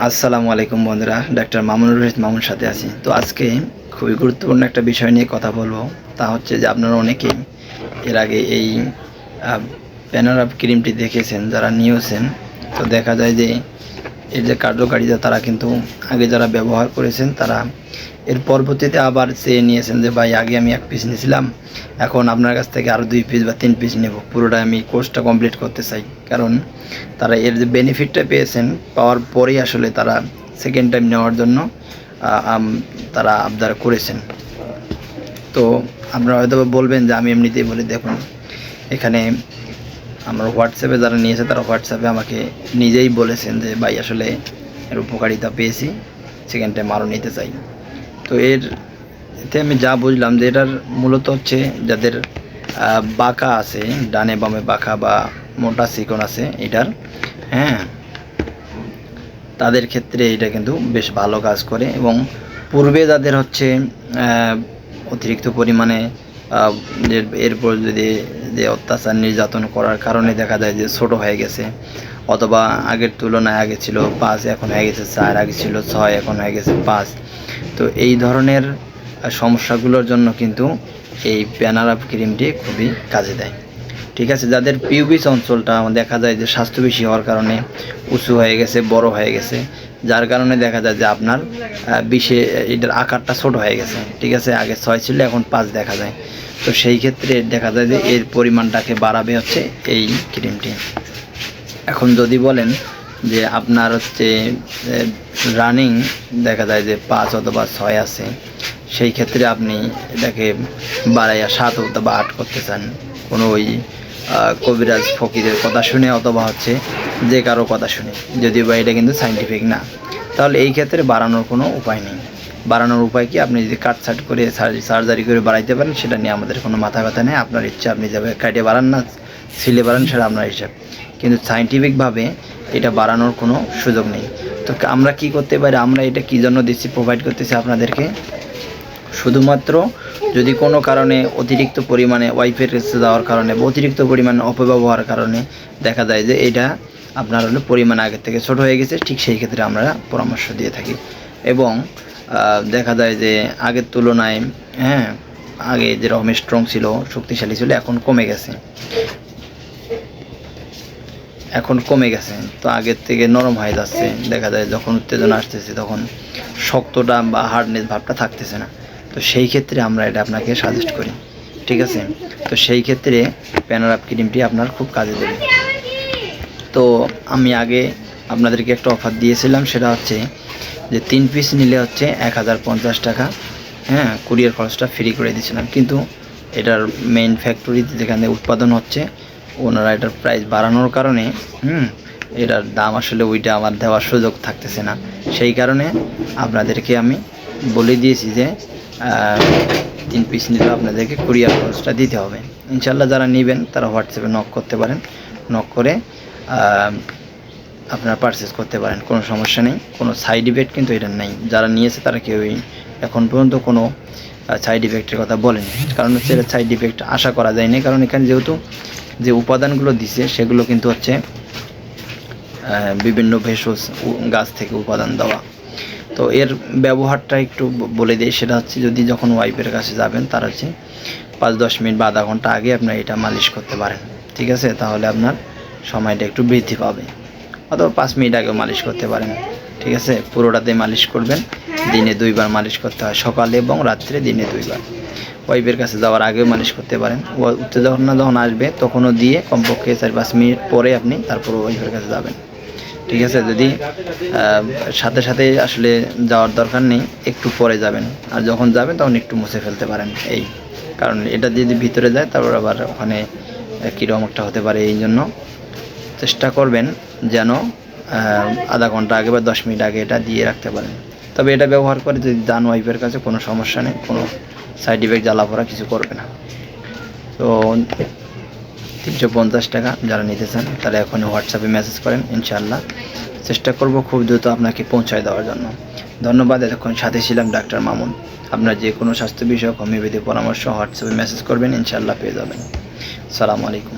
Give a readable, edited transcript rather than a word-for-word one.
আসসালামু আলাইকুম বন্ধুরা, ডাক্তার মামুনুর রশিদ মামুন সাথে আছি। তো আজকে খুবই গুরুত্বপূর্ণ একটা বিষয় নিয়ে কথা বলবো। তা হচ্ছে যে আপনারা অনেকেই এর আগে এই প্যানোরাপ ক্রিমটি দেখেছেন, যারা নিয়েছেন। তো দেখা যায় যে এর যে কার্যকারিতা তারা কিন্তু আগে যারা ব্যবহার করেছেন তারা এর পরবর্তীতে আবার চেয়ে নিয়েছেন যে ভাই আগে আমি 1 পিস নিয়েছিলাম, এখন আপনার কাছ থেকে আরও 2 পিস বা 3 পিস নেব, পুরোটা আমি কোর্সটা কমপ্লিট করতে চাই। কারণ তারা এর যে বেনিফিটটা পেয়েছেন, পাওয়ার পরেই আসলে তারা সেকেন্ড টাইম নেওয়ার জন্য তারা আবদার করেছেন। তো আপনারা হয়তো বলবেন যে আমি এমনিতেই বলি, দেখুন এখানে আমার হোয়াটসঅ্যাপে যারা নিয়েছে তারা হোয়াটসঅ্যাপে আমাকে নিজেই বলেছেন যে ভাই আসলে এর উপকারিতা পেয়েছি, সেকেন্ড টাইম আরও নিতে চাই। তো এতে আমি যা বুঝলাম যে এটার মূলত হচ্ছে যাদের বাঁকা আছে, ডানে বামে বাঁকা বা মোটা চিকন আছে এটার, হ্যাঁ, তাদের ক্ষেত্রে এটা কিন্তু বেশ ভালো কাজ করে। এবং পূর্বে যাদের হচ্ছে অতিরিক্ত পরিমাণে এরপর যদি যে অত্যাচার নির্যাতন করার কারণে দেখা যায় যে ছোট হয়ে গেছে, অথবা আগের তুলনায় আগে ছিল 5 এখন হয়ে গেছে 4, আগে ছিল 6 এখন হয়ে গেছে 5। তো এই ধরনের সমস্যাগুলোর জন্য কিন্তু এই প্যানোরাপ ক্রিমটি খুবই কাজে দেয়। ঠিক আছে, যাদের পিউবিস অঞ্চলটা দেখা যায় যে স্বাস্থ্য বেশি হওয়ার কারণে উঁচু হয়ে গেছে, বড় হয়ে গেছে, যার কারণে দেখা যায় যে আপনার এটার আকারটা ছোট হয়ে গেছে। ঠিক আছে, আগে 6 ছিল এখন 5 দেখা যায়। তো সেই ক্ষেত্রে দেখা যায় যে এর পরিমাণটাকে বাড়াবে হচ্ছে এই ক্রিমটি। এখন যদি বলেন যে আপনার হচ্ছে রানিং দেখা যায় যে 5 অথবা 6 আছে, সেই ক্ষেত্রে আপনি এটাকে বাড়াইয়া 7 অথবা 8 করতে চান, কোনো ওই কবিরাজ ফকিরের কথা শুনে অথবা হচ্ছে যে কারো কথা শুনে, যদিও বা এটা কিন্তু সাইন্টিফিক না, তাহলে এই ক্ষেত্রে বাড়ানোর কোনো উপায় নেই। বাড়ানোর উপায় কি, আপনি যদি কাটছাট করে সার্জারি করে বাড়াইতে পারেন, সেটা নিয়ে আমাদের কোনো মাথা ব্যথা নেই। আপনার ইচ্ছা, আপনি যাবে কাটে বাড়ান না ছিলে বাড়ান, সেটা আপনার হিসাব। কিন্তু সাইন্টিফিকভাবে এটা বাড়ানোর কোনো সুযোগ নেই। তো আমরা কি করতে পারি, আমরা এটা কী জন্য দিচ্ছি, প্রোভাইড করতেছি আপনাদেরকে শুধুমাত্র যদি কোনো কারণে অতিরিক্ত পরিমাণে ওয়াইফের কাছে যাওয়ার কারণে বা অতিরিক্ত পরিমাণে অপব্যবহারের কারণে দেখা যায় যে এটা আপনার হলো পরিমাণ আগের থেকে ছোট হয়ে গেছে, ঠিক সেই ক্ষেত্রে আমরা পরামর্শ দিয়ে থাকি। এবং দেখা যায় যে আগের তুলনায়, হ্যাঁ, আগে যেরকম স্ট্রং ছিল, শক্তিশালী ছিল, এখন কমে গেছে, তো আগের থেকে নরম হয়ে যাচ্ছে। দেখা যায় যখন উত্তেজনা আসতেছে তখন শক্তটা বা হার্ডনেস ভাবটা থাকতেছে না। তো সেই ক্ষেত্রে আমরা এটা আপনাকে সাজেস্ট করি। ঠিক আছে, তো সেই ক্ষেত্রে প্যানোরাপ ক্রিমটি আপনার খুব কাজে দেবে। তো আমি আগে আপনাদেরকে একটা অফার দিয়েছিলাম, সেটা হচ্ছে যে 3 পিস নিলে হচ্ছে 1050 টাকা, হ্যাঁ, কুরিয়ার খরচটা ফ্রি করে দিয়েছিলাম। কিন্তু এটার মেইন ফ্যাক্টরিতে যেখানে উৎপাদন হচ্ছে, ওনারা এটার প্রাইস বাড়ানোর কারণে এটার দাম আসলে ওইটা আমার দেওয়ার সুযোগ থাকতেছে না। সেই কারণে আপনাদেরকে আমি বলে দিয়েছি যে 3 পিস নিলে আপনাদেরকে কুরিয়ার খরচটা দিতে হবে। ইনশাল্লাহ যারা নেবেন তারা হোয়াটসঅ্যাপে নক করতে পারেন, নক করে আপনারা পারচেস করতে পারেন, কোনো সমস্যা নেই। কোনো সাইড ইফেক্ট কিন্তু এটা নেই। যারা নিয়েছে তারা কেউই এখন পর্যন্ত কোনো সাইড ইফেক্টের কথা বলেনি। কারণ হচ্ছে এটা সাইড ইফেক্ট আশা করা যায়নি, কারণ এখানে যেহেতু যে উপাদানগুলো দিছে সেগুলো কিন্তু হচ্ছে বিভিন্ন ভেষজ গাছ থেকে উপাদান দেওয়া। তো এর ব্যবহারটা একটু বলে দিই, সেটা হচ্ছে যদি যখন ওয়াইফের কাছে যাবেন তার হচ্ছে 5-10 মিনিট বা আধা ঘন্টা আগে আপনার এটা মালিশ করতে পারেন। ঠিক আছে, তাহলে আপনার সময়টা একটু বৃদ্ধি পাবে। অথবা 5 মিনিট আগেও মালিশ করতে পারেন। ঠিক আছে, পুরোটাতে মালিশ করবেন। দিনে 2 বার মালিশ করতে হয়, সকালে এবং রাত্রে দিনে 2 বার। ওয়াইফের কাছে যাওয়ার আগেও মালিশ করতে পারেন। উত্তেজনা যখন আসবে তখনও দিয়ে কমপক্ষে 4-5 মিনিট পরে আপনি তারপর ওয়াইফের কাছে যাবেন। ঠিক আছে, যদি সাথে সাথে আসলে যাওয়ার দরকার নেই, একটু পরে যাবেন। আর যখন যাবেন তখন একটু মুছে ফেলতে পারেন, এই কারণ এটা যদি ভিতরে যায় তারপর আবার ওখানে কীরকম একটা হতে পারে। এই জন্য চেষ্টা করবেন যেন আধা ঘন্টা আগে বা 10 মিনিট আগে এটা দিয়ে রাখতে পারেন। তবে এটা ব্যবহার করে যদি যান ওয়াইফের কাছে, কোনো সমস্যা নেই, কোনো সাইড ইফেক্ট জ্বালাপোড়া কিছু করবে না। তো 350 টাকা যারা নিতে চান তারা এখনই হোয়াটসঅ্যাপে মেসেজ করেন, ইনশাআল্লাহ চেষ্টা করব খুব দ্রুত আপনাকে পৌঁছায় দেওয়ার জন্য। ধন্যবাদ, এতক্ষণ সাথে ছিলাম ডাক্তার মামুন। আপনার যে কোনো স্বাস্থ্য বিষয়ক হোমিওপ্যাথি পরামর্শ হোয়াটসঅ্যাপে মেসেজ করবেন, ইনশাআল্লাহ পেয়ে যাবেন। আসসালামু আলাইকুম।